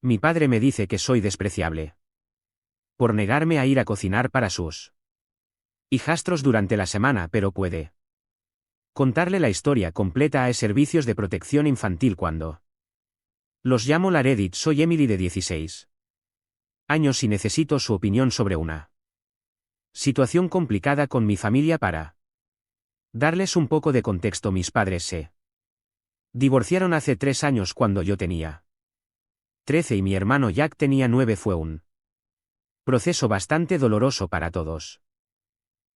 Mi padre me dice que soy despreciable por negarme a ir a cocinar para sus hijastros durante la semana, pero puede contarle la historia completa a servicios de protección infantil cuando los llamo la Reddit. Soy Emily de 16 años y necesito su opinión sobre una situación complicada con mi familia. Para darles un poco de contexto, mis padres se divorciaron hace 3 años cuando yo tenía 13 y mi hermano Jack tenía 9. Fue un proceso bastante doloroso para todos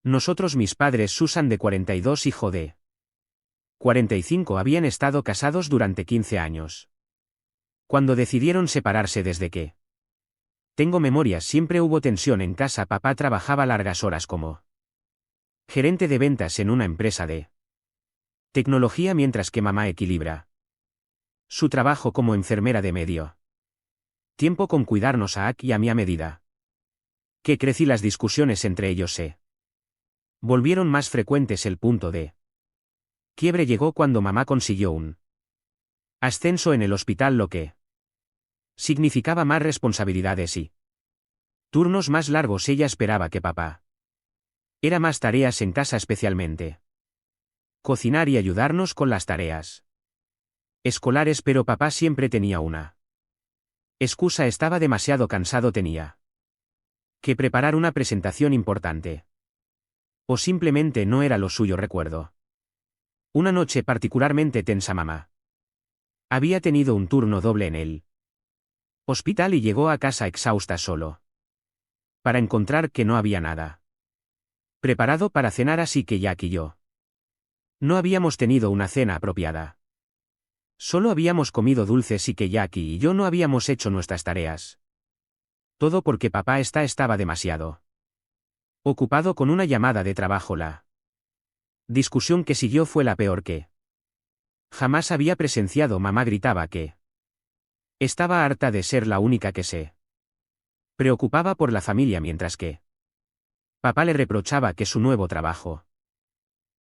nosotros. Mis padres, Susan de 42 y Joe de 45, habían estado casados durante 15 años. Cuando decidieron separarse, desde que tengo memoria, siempre hubo tensión en casa. Papá trabajaba largas horas como gerente de ventas en una empresa de tecnología, mientras que mamá equilibra su trabajo como enfermera de medio tiempo con cuidarnos a Ak y a mí. A medida que crecí, las discusiones entre ellos se volvieron más frecuentes. El punto de quiebre llegó cuando mamá consiguió un ascenso en el hospital, lo que significaba más responsabilidades y turnos más largos. Ella esperaba que papá era más tareas en casa, especialmente cocinar y ayudarnos con las tareas escolares, pero papá siempre tenía una excusa: estaba demasiado cansado, tenía que preparar una presentación importante, o simplemente no era lo suyo. Recuerdo una noche particularmente tensa. Mamá había tenido un turno doble en el hospital y llegó a casa exhausta, solo para encontrar que no había nada preparado para cenar, así que Jack y yo no habíamos tenido una cena apropiada. Solo habíamos comido dulces y que Jackie y yo no habíamos hecho nuestras tareas. Todo porque papá estaba demasiado ocupado con una llamada de trabajo. La discusión que siguió fue la peor que jamás había presenciado. Mamá gritaba que estaba harta de ser la única que se preocupaba por la familia, mientras que papá le reprochaba que su nuevo trabajo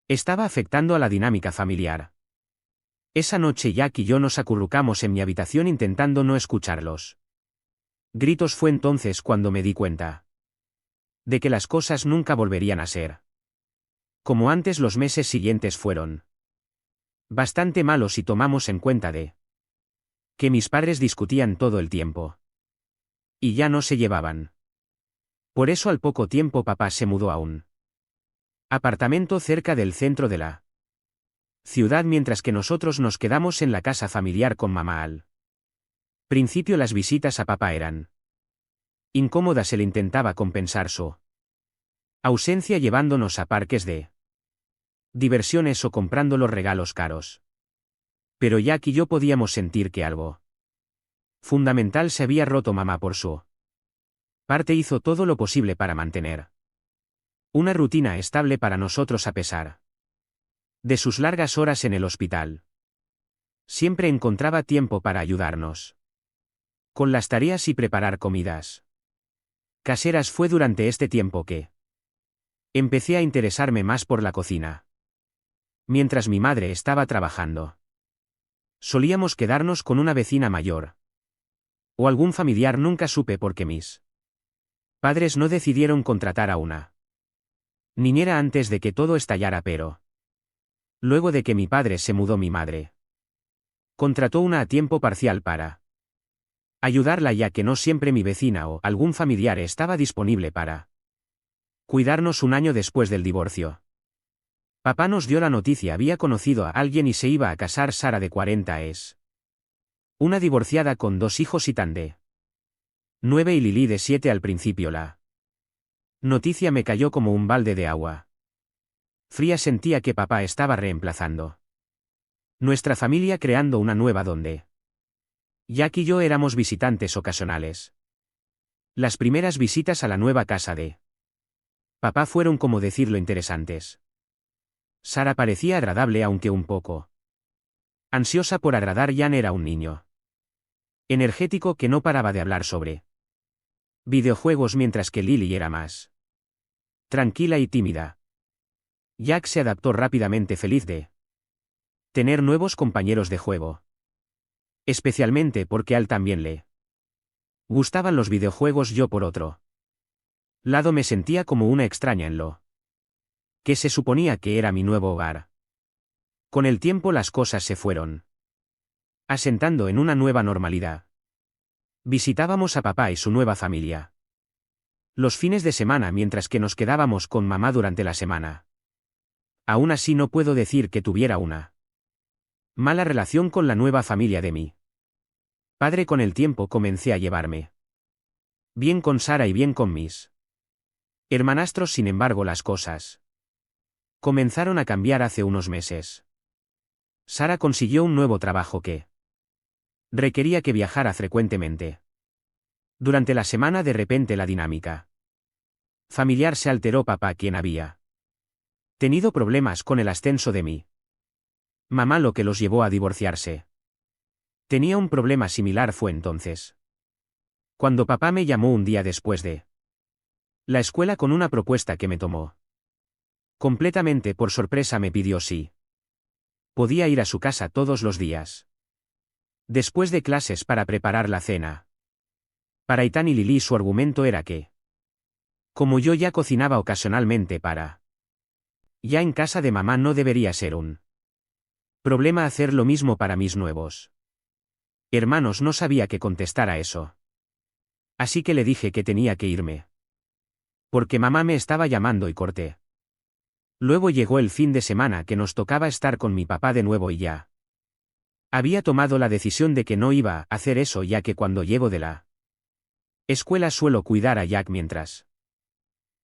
estaba afectando a la dinámica familiar. Esa noche Jack y yo nos acurrucamos en mi habitación intentando no escucharlos gritos. Fue entonces cuando me di cuenta de que las cosas nunca volverían a ser como antes. Los meses siguientes fueron bastante malos y tomamos en cuenta de que mis padres discutían todo el tiempo y ya no se llevaban. Por eso, al poco tiempo, papá se mudó a un apartamento cerca del centro de la ciudad, mientras que nosotros nos quedamos en la casa familiar con mamá. Al principio las visitas a papá eran incómodas. Él intentaba compensar su ausencia llevándonos a parques de diversiones o comprando los regalos caros. Pero Jack y yo podíamos sentir que algo fundamental se había roto. Mamá, por su parte, hizo todo lo posible para mantener una rutina estable para nosotros a pesar de sus largas horas en el hospital. Siempre encontraba tiempo para ayudarnos con las tareas y preparar comidas caseras. Fue durante este tiempo que empecé a interesarme más por la cocina. Mientras mi madre estaba trabajando, solíamos quedarnos con una vecina mayor o algún familiar. Nunca supe por qué mis padres no decidieron contratar a una niñera antes de que todo estallara, pero luego de que mi padre se mudó, mi madre contrató una a tiempo parcial para ayudarla, ya que no siempre mi vecina o algún familiar estaba disponible para cuidarnos. Un año después del divorcio, papá nos dio la noticia: había conocido a alguien y se iba a casar. Sara, de 40, es una divorciada con 2 hijos, y Tan, de 9, y Lily, de 7. Al principio la noticia me cayó como un balde de agua fría. Sentía que papá estaba reemplazando nuestra familia, creando una nueva donde Jack y yo éramos visitantes ocasionales. Las primeras visitas a la nueva casa de papá fueron, como decirlo, interesantes. Sara parecía agradable, aunque un poco ansiosa por agradar. Jan era un niño energético que no paraba de hablar sobre videojuegos, mientras que Lily era más tranquila y tímida. Jack se adaptó rápidamente, feliz de tener nuevos compañeros de juego. Especialmente porque a él también le Gustaban los videojuegos, yo por otro lado me sentía como una extraña en lo que se suponía que era mi nuevo hogar. Con el tiempo las cosas se fueron asentando en una nueva normalidad. Visitábamos a papá y su nueva familia los fines de semana mientras que nos quedábamos con mamá durante la semana. Aún así no puedo decir que tuviera una mala relación con la nueva familia de mi padre. Con el tiempo comencé a llevarme bien con Sara y bien con mis hermanastros. Sin embargo, las cosas comenzaron a cambiar hace unos meses. Sara consiguió un nuevo trabajo que requería que viajara frecuentemente. Durante la semana de repente la dinámica familiar se alteró. Papá, quien había tenido problemas con el ascenso de mi mamá, lo que los llevó a divorciarse, tenía un problema similar. Fue entonces cuando papá me llamó un día después de la escuela con una propuesta que me tomó completamente por sorpresa. Me pidió si podía ir a su casa todos los días después de clases para preparar la cena para Ethan y Lily. Su argumento era que, como yo ya cocinaba ocasionalmente para ya en casa de mamá, no debería ser un problema hacer lo mismo para mis nuevos hermanos. No sabía qué contestar a eso. Así que le dije que tenía que irme, porque mamá me estaba llamando, y corté. Luego llegó el fin de semana que nos tocaba estar con mi papá de nuevo y ya había tomado la decisión de que no iba a hacer eso, ya que cuando llego de la escuela suelo cuidar a Jack mientras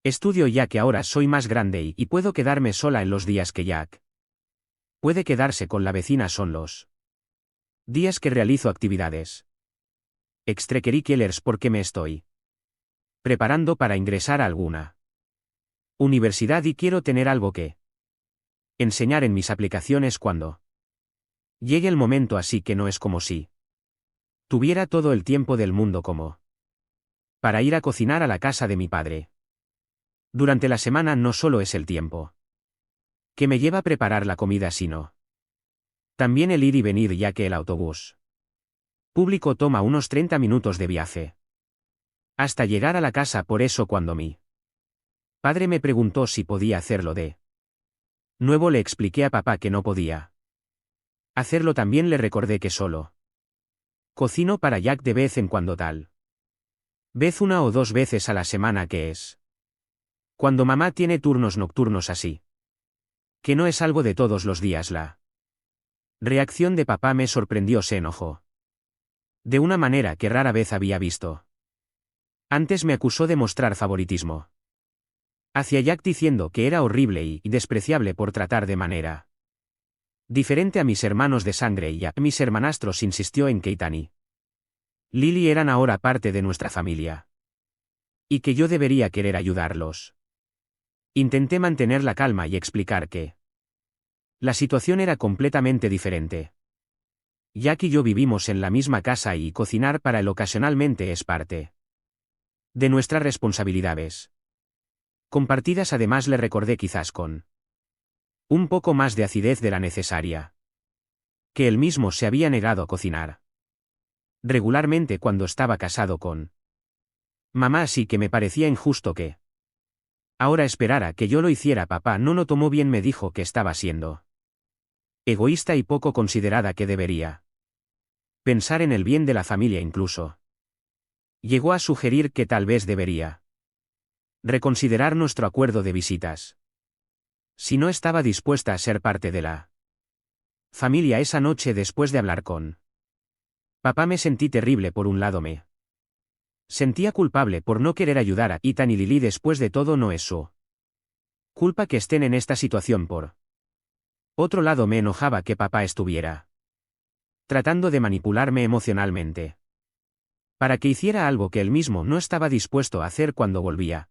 estudio, ya que ahora soy más grande y puedo quedarme sola en los días que Jack puede quedarse con la vecina. Son los días que realizo actividades extracurriculares porque me estoy preparando para ingresar a alguna universidad y quiero tener algo que enseñar en mis aplicaciones cuando llegue el momento. Así que no es como si tuviera todo el tiempo del mundo como para ir a cocinar a la casa de mi padre. Durante la semana no solo es el tiempo que me lleva a preparar la comida, sino también el ir y venir, ya que el autobús público toma unos 30 minutos de viaje hasta llegar a la casa. Por eso cuando mi padre me preguntó si podía hacerlo de nuevo, le expliqué a papá que no podía hacerlo. También le recordé que solo cocino para Jack de vez en cuando, tal vez 1 o 2 veces a la semana, que es cuando mamá tiene turnos nocturnos, así que no es algo de todos los días. La reacción de papá me sorprendió. Se enojó de una manera que rara vez había visto. Antes me acusó de mostrar favoritismo hacia Jack, diciendo que era horrible y despreciable por tratar de manera diferente a mis hermanos de sangre y a mis hermanastros. Insistió en que Ethan y Lily eran ahora parte de nuestra familia y que yo debería querer ayudarlos. Intenté mantener la calma y explicar que la situación era completamente diferente. Jack y yo vivimos en la misma casa y cocinar para él ocasionalmente es parte de nuestras responsabilidades compartidas. Además, le recordé, quizás con un poco más de acidez de la necesaria, que él mismo se había negado a cocinar regularmente cuando estaba casado con mamá, así que me parecía injusto que ahora esperara que yo lo hiciera. Papá no lo tomó bien, me dijo que estaba siendo egoísta y poco considerada, que debería pensar en el bien de la familia. Incluso llegó a sugerir que tal vez debería reconsiderar nuestro acuerdo de visitas si no estaba dispuesta a ser parte de la familia esa noche. Después de hablar con papá me sentí terrible. Por un lado me sentía culpable por no querer ayudar a Ethan y Lily. Después de todo, no es su culpa que estén en esta situación. Por otro lado, me enojaba que papá estuviera tratando de manipularme emocionalmente para que hiciera algo que él mismo no estaba dispuesto a hacer. Cuando volvía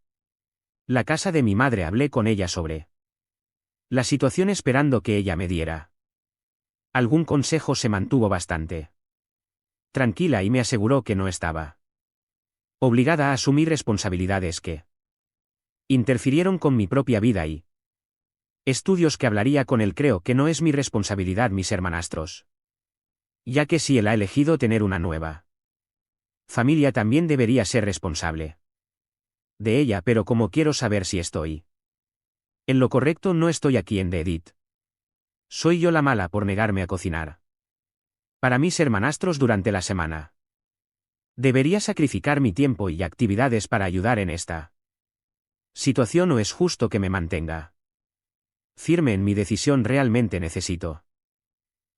la casa de mi madre, hablé con ella sobre la situación, esperando que ella me diera algún consejo. Se mantuvo bastante tranquila y me aseguró que no estaba obligada a asumir responsabilidades que interfirieron con mi propia vida y estudios. Que hablaría con él. Creo que no es mi responsabilidad mis hermanastros, ya que si él ha elegido tener una nueva Familia también debería ser responsable de ella, pero como quiero saber si estoy en lo correcto, no estoy aquí en The Edit. Soy yo la mala por negarme a cocinar para mis hermanastros durante la semana. ¿Debería sacrificar mi tiempo y actividades para ayudar en esta situación o es justo que me mantenga firme en mi decisión? Realmente necesito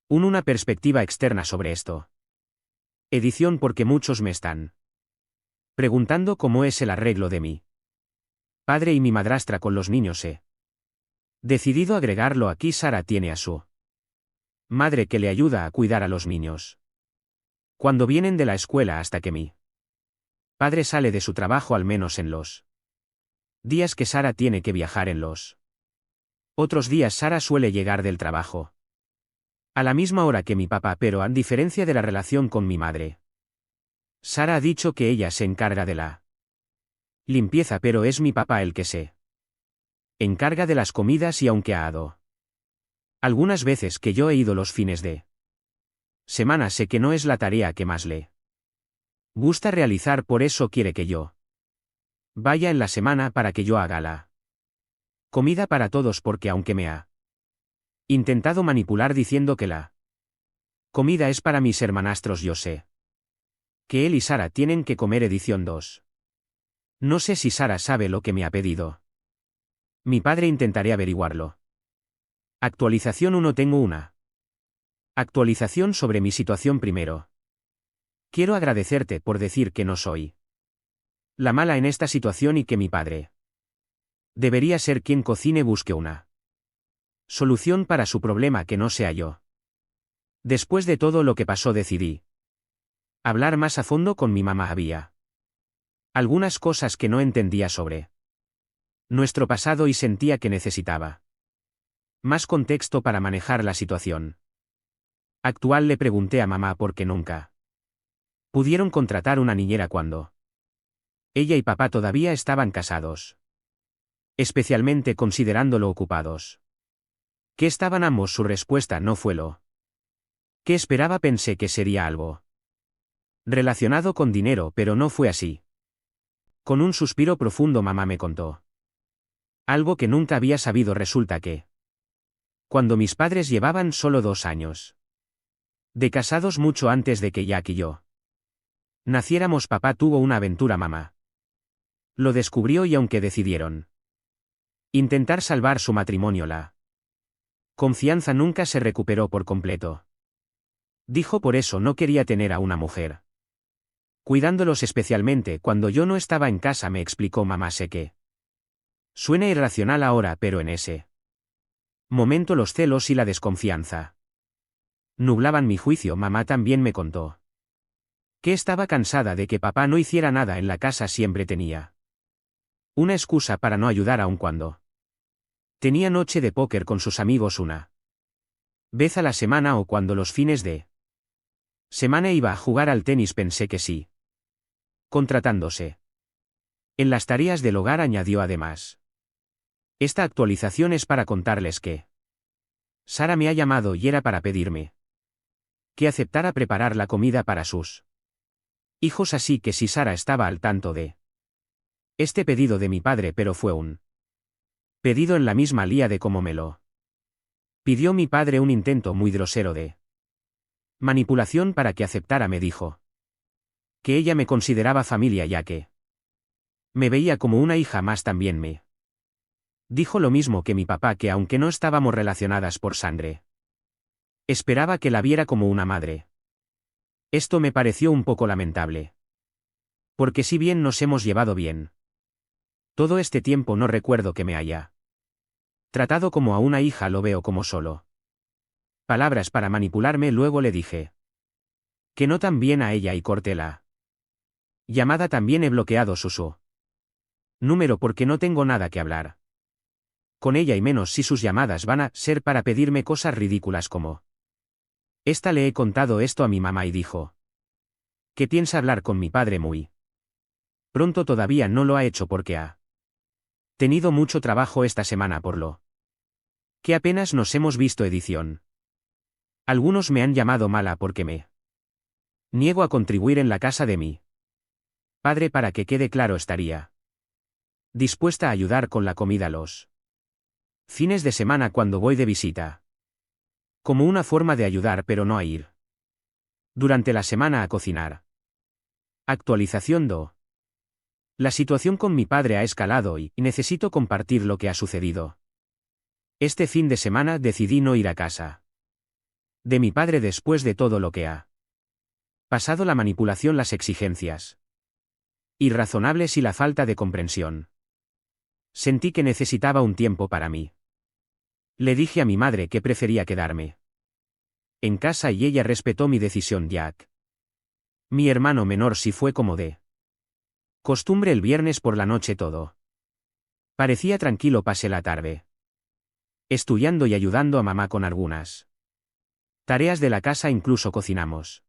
una perspectiva externa sobre esto. Edición, porque muchos me están preguntando cómo es el arreglo de mi padre y mi madrastra con los niños. He decidido agregarlo aquí. Sara tiene a su madre que le ayuda a cuidar a los niños cuando vienen de la escuela hasta que mi padre sale de su trabajo, al menos en los días que Sara tiene que viajar. En los otros días Sara suele llegar del trabajo a la misma hora que mi papá, pero a diferencia de la relación con mi madre, Sara ha dicho que ella se encarga de la limpieza, pero es mi papá el que se encarga de las comidas, y aunque ha dado algunas veces que yo he ido los fines de semana, sé que no es la tarea que más le gusta realizar, por eso quiere que yo vaya en la semana para que yo haga la comida para todos, porque aunque me ha intentado manipular diciendo que la comida es para mis hermanastros, yo sé que él y Sara tienen que comer. Edición 2. No sé si Sara sabe lo que me ha pedido mi padre, intentaré averiguarlo. Actualización 1. Tengo una actualización sobre mi situación. Primero, quiero agradecerte por decir que no soy la mala en esta situación y que mi padre debería ser quien cocine. Busque una solución para su problema que no sea yo. Después de todo lo que pasó, decidí hablar más a fondo con mi mamá. Había algunas cosas que no entendía sobre nuestro pasado y sentía que necesitaba más contexto para manejar la situación actual. Le pregunté a mamá por qué nunca pudieron contratar una niñera cuando ella y papá todavía estaban casados, especialmente considerando lo ocupados que estaban ambos. Su respuesta no fue lo que esperaba. Pensé que sería algo relacionado con dinero, pero no fue así. Con un suspiro profundo, mamá me contó algo que nunca había sabido. Resulta que cuando mis padres llevaban solo 2 años de casados, mucho antes de que Jack y yo naciéramos, papá tuvo una aventura. Mamá lo descubrió y aunque decidieron intentar salvar su matrimonio, la confianza nunca se recuperó por completo. Dijo, por eso no quería tener a una mujer cuidándolos, especialmente cuando yo no estaba en casa. Me explicó mamá. Sé que suena irracional ahora, pero en ese momento los celos y la desconfianza nublaban mi juicio. Mamá también me contó que estaba cansada de que papá no hiciera nada en la casa. Siempre tenía una excusa para no ayudar, aun cuando tenía noche de póker con sus amigos una vez a la semana o cuando los fines de semana iba a jugar al tenis. Pensé que sí, contratándose en las tareas del hogar. Añadió además: esta actualización es para contarles que Sara me ha llamado y era para pedirme que aceptara preparar la comida para sus hijos, así que si Sara estaba al tanto de este pedido de mi padre, pero fue un pedido en la misma línea de como me lo pidió mi padre, un intento muy grosero de manipulación para que aceptara. Me dijo que ella me consideraba familia, ya que me veía como una hija más. También me dijo lo mismo que mi papá, que aunque no estábamos relacionadas por sangre, esperaba que la viera como una madre. Esto me pareció un poco lamentable, porque si bien nos hemos llevado bien todo este tiempo, no recuerdo que me haya tratado como a una hija. Lo veo como solo palabras para manipularme. Luego le dije que no, también a ella, y corté la llamada. También he bloqueado su número porque no tengo nada que hablar con ella, y menos si sus llamadas van a ser para pedirme cosas ridículas como esta. Le he contado esto a mi mamá y dijo que piensa hablar con mi padre muy pronto. Todavía no lo ha hecho porque ha tenido mucho trabajo esta semana, por lo que apenas nos hemos visto. Edición. Algunos me han llamado mala porque me niego a contribuir en la casa de mi padre para que quede claro estaría dispuesta a ayudar con la comida los fines de semana cuando voy de visita. Como una forma de ayudar pero no a ir durante la semana a cocinar. Actualización 2. La situación con mi padre ha escalado y necesito compartir lo que ha sucedido. Este fin de semana decidí no ir a casa de mi padre después de todo lo que ha pasado, la manipulación, las exigencias irrazonables y la falta de comprensión. Sentí que necesitaba un tiempo para mí. Le dije a mi madre que prefería quedarme en casa y ella respetó mi decisión. Jack, mi hermano menor, sí fue como de costumbre el viernes por la noche todo parecía tranquilo. Pasé la tarde estudiando y ayudando a mamá con algunas tareas de la casa, incluso cocinamos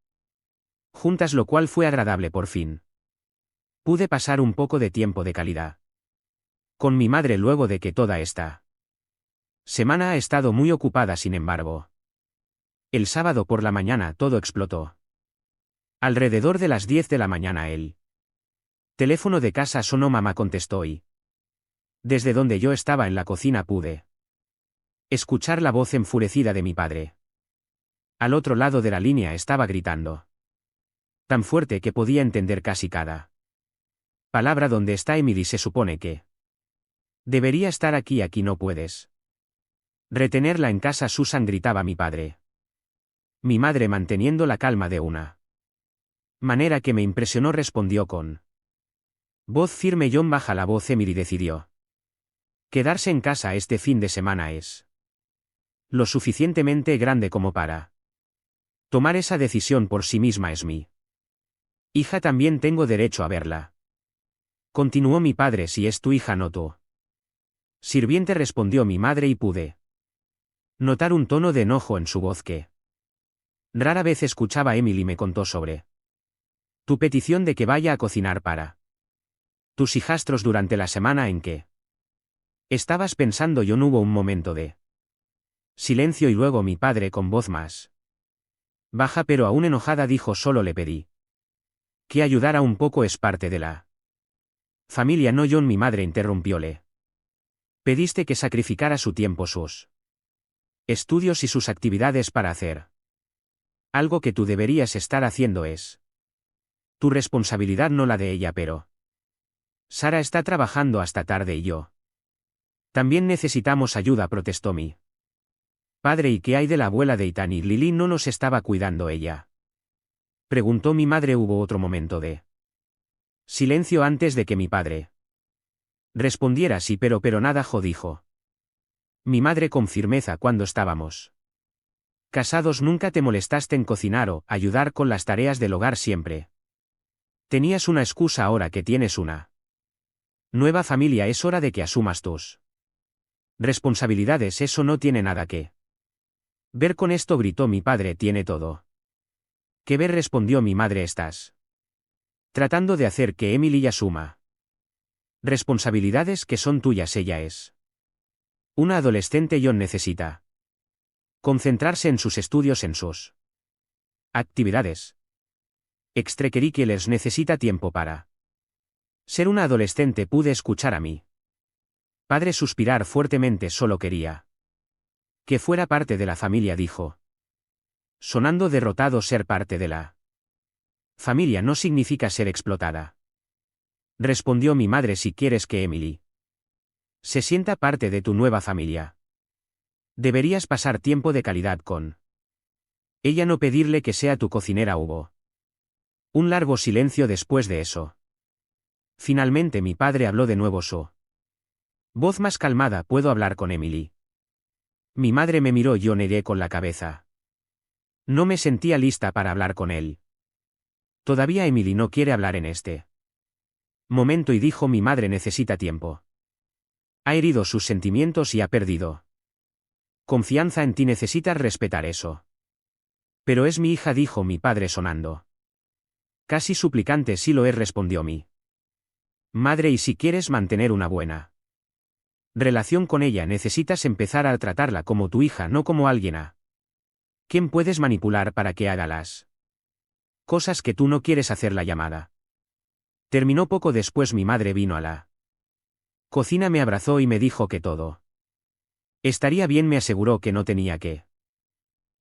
juntas, lo cual fue agradable. Por fin pude pasar un poco de tiempo de calidad con mi madre luego de que toda esta semana ha estado muy ocupada. Sin embargo, el sábado por la mañana todo explotó. Alrededor de las 10 de la mañana el teléfono de casa sonó. Mamá contestó y desde donde yo estaba en la cocina pude escuchar la voz enfurecida de mi padre. Al otro lado de la línea estaba gritando tan fuerte que podía entender casi cada palabra. ¿Dónde está Emily? Se supone que debería estar aquí. Aquí no puedes retenerla en casa. Susan, gritaba mi padre. Mi madre, manteniendo la calma de una manera que me impresionó, respondió con voz firme. John, baja la voz. Emily decidió quedarse en casa este fin de semana. Es lo suficientemente grande como para tomar esa decisión por sí misma. Es mi hija, también tengo derecho a verla. Continuó mi padre. Si es tu hija, no tu sirviente, respondió mi madre, y pude notar un tono de enojo en su voz que rara vez escuchaba. Emily me contó sobre tu petición de que vaya a cocinar para tus hijastros durante la semana. ¿En qué estabas pensando? John. Hubo un momento de silencio y luego mi padre, con voz más baja pero aún enojada, dijo: solo le pedí que ayudara un poco. Es parte de la familia, ¿no, John? Mi madre interrumpióle. Pediste que sacrificara su tiempo, sus estudios y sus actividades para hacer algo que tú deberías estar haciendo. Es tu responsabilidad, no la de ella. Pero Sara está trabajando hasta tarde y yo también necesitamos ayuda, protestó mi padre. ¿Y qué hay de la abuela de Ethan y Lily? ¿No nos estaba cuidando ella?, preguntó mi madre. Hubo otro momento de silencio antes de que mi padre respondiera. Sí, pero nada, dijo mi madre con firmeza. Cuando estábamos casados nunca te molestaste en cocinar o ayudar con las tareas del hogar. Siempre tenías una excusa. Ahora que tienes una nueva familia es hora de que asumas tus responsabilidades. Eso no tiene nada que ver con esto, gritó mi padre. Tiene todo que ver, respondió mi madre. Estás tratando de hacer que Emily asuma responsabilidades que son tuyas. Ella es una adolescente. John necesita concentrarse en sus estudios, en sus actividades extracurriculares. Necesita tiempo para ser una adolescente. Pude escuchar a mi padre suspirar fuertemente. Solo quería que fuera parte de la familia, dijo, sonando derrotado. Ser parte de la familia no significa ser explotada, respondió mi madre. Si quieres que Emily se sienta parte de tu nueva familia, deberías pasar tiempo de calidad con ella, no pedirle que sea tu cocinera. Hubo un largo silencio después de eso. Finalmente mi padre habló de nuevo, su voz más calmada: ¿puedo hablar con Emily? Mi madre me miró. Yo negué con la cabeza. No me sentía lista para hablar con él. Todavía Emily no quiere hablar en este momento, y dijo mi madre: necesita tiempo. Ha herido sus sentimientos y ha perdido confianza en ti. Necesitas respetar eso. Pero es mi hija, dijo mi padre sonando casi suplicante. Sí lo es, respondió mi madre, y si quieres mantener una buena relación con ella necesitas empezar a tratarla como tu hija, no como alguien a quien puedes manipular para que haga las cosas que tú no quieres hacer. La llamada Terminó poco después. Mi madre vino a la cocina, me abrazó y me dijo que todo estaría bien. Me aseguró que no tenía que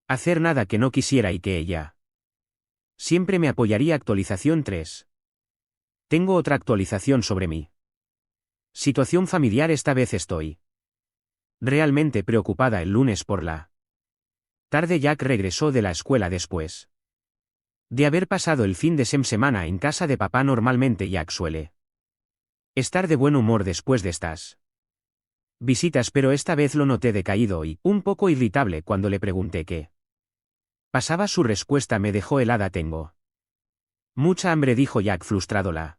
hacer nada que no quisiera y que ella siempre me apoyaría. Actualización 3. Tengo otra actualización sobre mí. Situación familiar. Esta vez estoy realmente preocupada. El lunes por la tarde Jack regresó de la escuela después de haber pasado el fin de semana en casa de papá. Normalmente Jack suele estar de buen humor después de estas visitas, pero esta vez lo noté decaído y un poco irritable cuando le pregunté qué pasaba. Su respuesta me dejó helada. Tengo mucha hambre, dijo Jack frustrado. La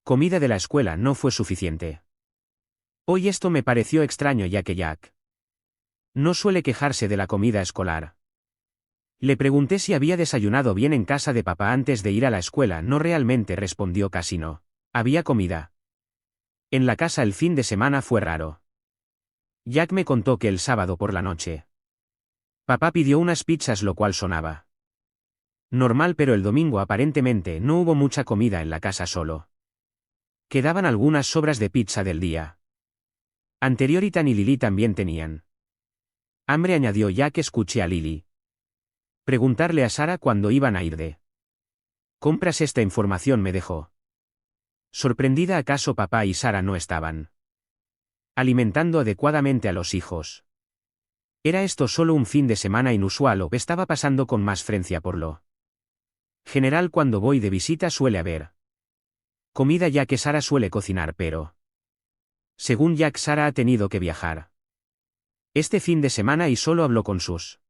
comida de la escuela no fue suficiente. Hoy esto me pareció extraño, ya que Jack no suele quejarse de la comida escolar. Le pregunté si había desayunado bien en casa de papá antes de ir a la escuela. No realmente, respondió. Casi no había comida en la casa el fin de semana. Fue raro. Jack me contó que el sábado por la noche papá pidió unas pizzas, lo cual sonaba normal, pero el domingo aparentemente no hubo mucha comida en la casa. Solo quedaban algunas sobras de pizza del día anterior. Ethan y Lily también tenían hambre, añadió Jack. Escuché a Lily preguntarle a Sarah cuándo iban a ir de compras. Esta información me dejó sorprendida. ¿Acaso papá y Sarah no estaban alimentando adecuadamente a los hijos? ¿Era esto solo un fin de semana inusual o estaba pasando con más frecuencia? Por lo general, cuando voy de visita suele haber comida, ya que Sarah suele cocinar, pero según Jack, Sarah ha tenido que viajar este fin de semana y solo habló con sus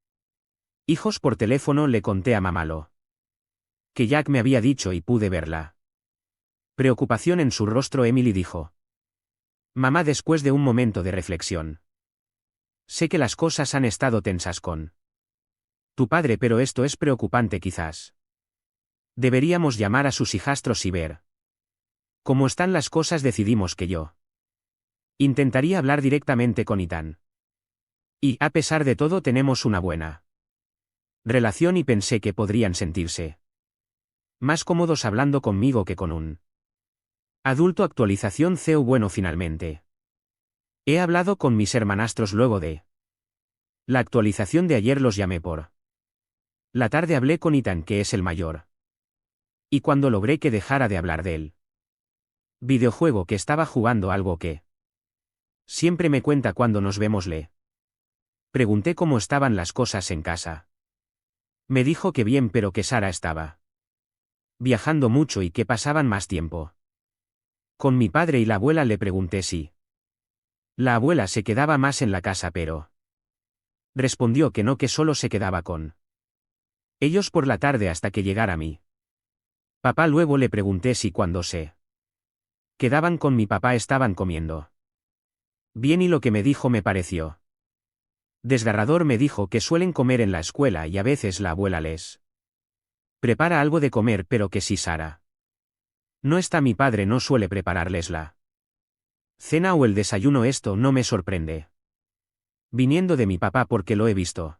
hijos por teléfono. Le conté a mamá lo que Jack me había dicho y pude verla preocupación en su rostro. Emily dijo mamá después de un momento de reflexión: sé que las cosas han estado tensas con tu padre, pero esto es preocupante. Quizás deberíamos llamar a sus hijastros y ver cómo están las cosas. Decidimos que yo intentaría hablar directamente con Ethan. Y, a pesar de todo, tenemos una buena relación y pensé que podrían sentirse más cómodos hablando conmigo que con un adulto. Actualización CEO. Bueno, finalmente he hablado con mis hermanastros luego de la actualización de ayer. Los llamé por la tarde. Hablé con Ethan, que es el mayor, y cuando logré que dejara de hablar del videojuego que estaba jugando, algo que siempre me cuenta cuando nos vemos, le pregunté cómo estaban las cosas en casa. Me dijo que bien, pero que Sarah estaba viajando mucho y que pasaban más tiempo con mi padre y la abuela. Le pregunté si la abuela se quedaba más en la casa, pero respondió que no, que solo se quedaba con ellos por la tarde hasta que llegara mi papá. Luego le pregunté si cuando se quedaban con mi papá estaban comiendo bien, y lo que me dijo me pareció desgarrador. Me dijo que suelen comer en la escuela y a veces la abuela les prepara algo de comer, pero que si Sarah no está, mi padre no suele prepararles la cena o el desayuno. Esto no me sorprende viniendo de mi papá, porque lo he visto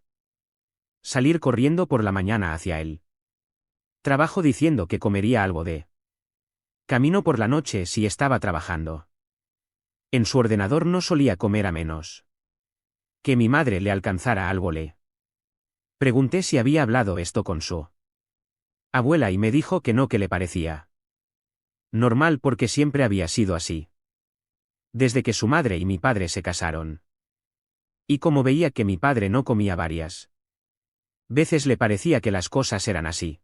salir corriendo por la mañana hacia el trabajo diciendo que comería algo de camino por la noche si estaba trabajando en su ordenador. No solía comer a menos que mi madre le alcanzara algo. Le pregunté si había hablado esto con su abuela y me dijo que no, que le parecía normal porque siempre había sido así desde que su madre y mi padre se casaron. Y como veía que mi padre no comía varias veces, le parecía que las cosas eran así.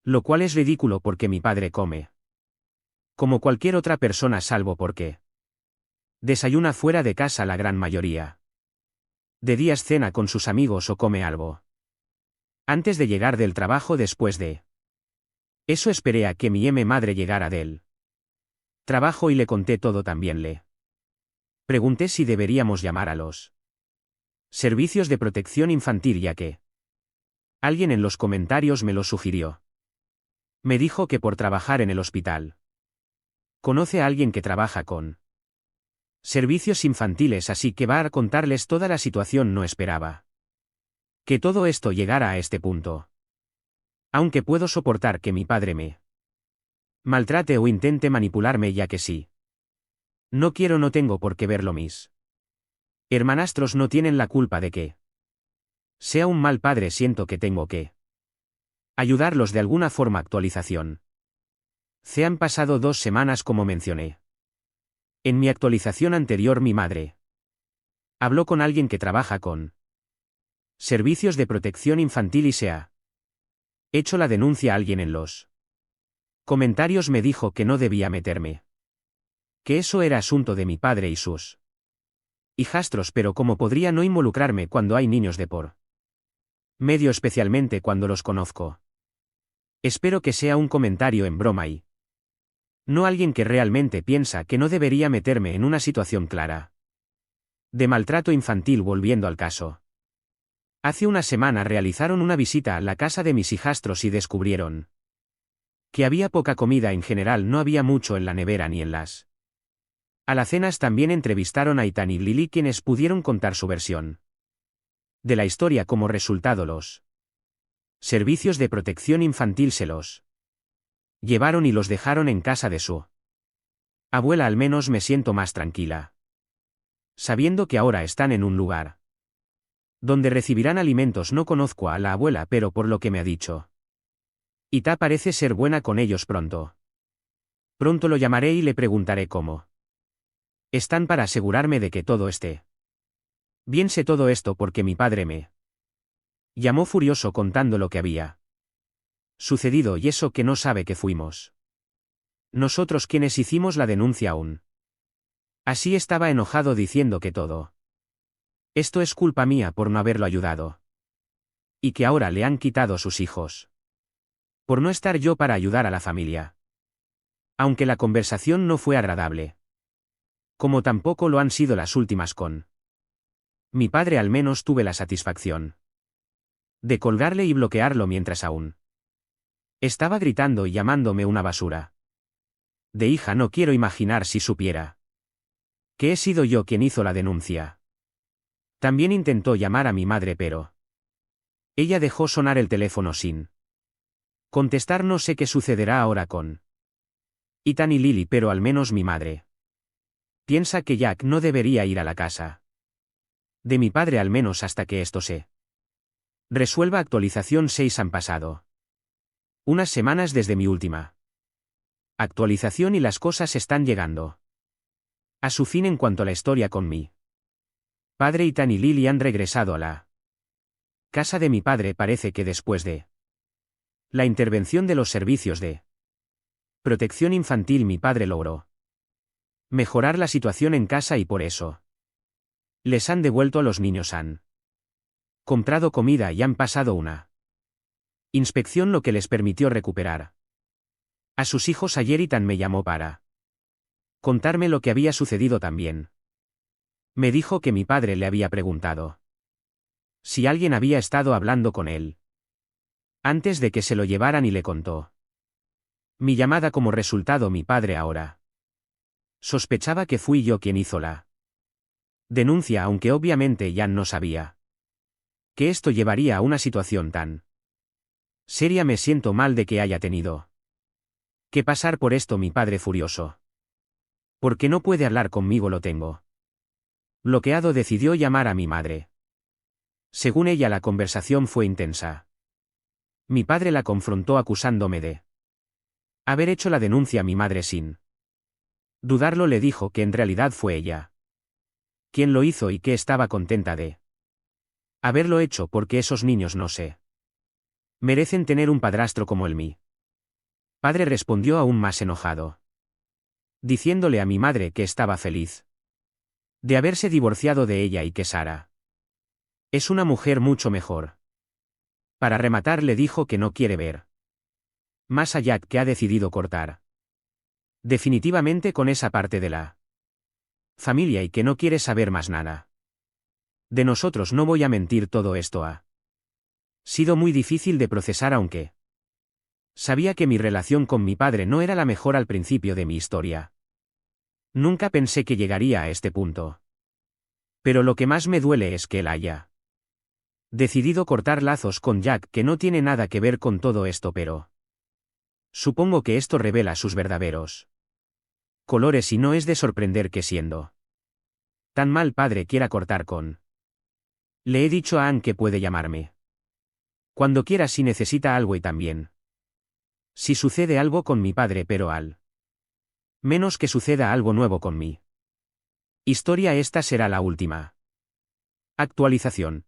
Lo cual es ridículo porque mi padre come como cualquier otra persona, salvo porque desayuna fuera de casa la gran mayoría de días, cena con sus amigos o come algo antes de llegar del trabajo. Después de eso esperé a que mi madre llegara del trabajo y le conté todo. También le pregunté si deberíamos llamar a los servicios de protección infantil, ya que alguien en los comentarios me lo sugirió. Me dijo que por trabajar en el hospital conoce a alguien que trabaja con servicios infantiles, así que va a contarles toda la situación. No esperaba que todo esto llegara a este punto. Aunque puedo soportar que mi padre me Maltrate o intente manipularme ya que sí. No quiero, no tengo por qué verlo. Mis hermanastros no tienen la culpa de que sea un mal padre. Siento que tengo que ayudarlos de alguna forma. Actualización. Se han pasado 2 semanas como mencioné. En mi actualización anterior mi madre habló con alguien que trabaja con servicios de protección infantil y se ha hecho la denuncia a alguien. En los comentarios me dijo que no debía meterme, que eso era asunto de mi padre y sus hijastros, pero cómo podría no involucrarme cuando hay niños de por medio, especialmente cuando los conozco. Espero que sea un comentario en broma y no alguien que realmente piensa que no debería meterme en una situación clara de maltrato infantil. Volviendo al caso. Hace una semana realizaron una visita a la casa de mis hijastros y descubrieron que había poca comida en general. No había mucho en la nevera ni en las alacenas. También entrevistaron a Ethan y Lily, quienes pudieron contar su versión de la historia. Como resultado, los servicios de protección infantil se los llevaron y los dejaron en casa de su abuela. Al menos me siento más tranquila, sabiendo que ahora están en un lugar donde recibirán alimentos. No conozco a la abuela, pero por lo que me ha dicho, Ita parece ser buena con ellos. Pronto lo llamaré y le preguntaré cómo están para asegurarme de que todo esté bien. Sé todo esto porque mi padre me llamó furioso contando lo que había sucedido, y eso que no sabe que fuimos nosotros quienes hicimos la denuncia aún. Así estaba enojado diciendo que todo esto es culpa mía por no haberlo ayudado. Y que ahora le han quitado sus hijos por no estar yo para ayudar a la familia. Aunque la conversación no fue agradable, como tampoco lo han sido las últimas con mi padre, al menos tuve la satisfacción de colgarle y bloquearlo mientras aún estaba gritando y llamándome una basura de hija. No quiero imaginar si supiera que he sido yo quien hizo la denuncia. También intentó llamar a mi madre, pero ella dejó sonar el teléfono sin contestar. No sé qué sucederá ahora con Ethan y Lily, pero al menos mi madre piensa que Jack no debería ir a la casa de mi padre, al menos hasta que esto se resuelva. Actualización 6. Han pasado unas semanas desde mi última actualización y las cosas están llegando a su fin en cuanto a la historia con mi padre. Ethan y Lily han regresado a la casa de mi padre. Parece que después de la intervención de los servicios de protección infantil mi padre logró mejorar la situación en casa y por eso les han devuelto a los niños. Han comprado comida y han pasado una inspección, lo que les permitió recuperar a sus hijos. Ayer Ethan me llamó para contarme lo que había sucedido también. Me dijo que mi padre le había preguntado si alguien había estado hablando con él antes de que se lo llevaran y le contó mi llamada. Como resultado, mi padre ahora sospechaba que fui yo quien hizo la denuncia, aunque obviamente Jan no sabía que esto llevaría a una situación tan seria. Me siento mal de que haya tenido que pasar por esto. Mi padre furioso porque no puede hablar conmigo. Lo tengo bloqueado. Decidió llamar a mi madre. Según ella, la conversación fue intensa. Mi padre la confrontó acusándome de haber hecho la denuncia. Mi madre, sin dudarlo, le dijo que en realidad fue ella quien lo hizo y que estaba contenta de haberlo hecho porque esos niños no se merecen tener un padrastro como el mi padre. Respondió aún más enojado, diciéndole a mi madre que estaba feliz de haberse divorciado de ella y que Sara es una mujer mucho mejor. Para rematar, le dijo que no quiere ver más a Jack, que ha decidido cortar definitivamente con esa parte de la familia y que no quiere saber más nada de nosotros. No voy a mentir, todo esto ha sido muy difícil de procesar, aunque sabía que mi relación con mi padre no era la mejor al principio de mi historia. Nunca pensé que llegaría a este punto. Pero lo que más me duele es que él haya decidido cortar lazos con Jack, que no tiene nada que ver con todo esto, pero Supongo que esto revela sus verdaderos colores y no es de sorprender que siendo tan mal padre quiera cortar con. Le he dicho a Anne que puede llamarme cuando quiera si necesita algo y también. Si sucede algo con mi padre, pero al menos que suceda algo nuevo con mi historia, esta será la última actualización.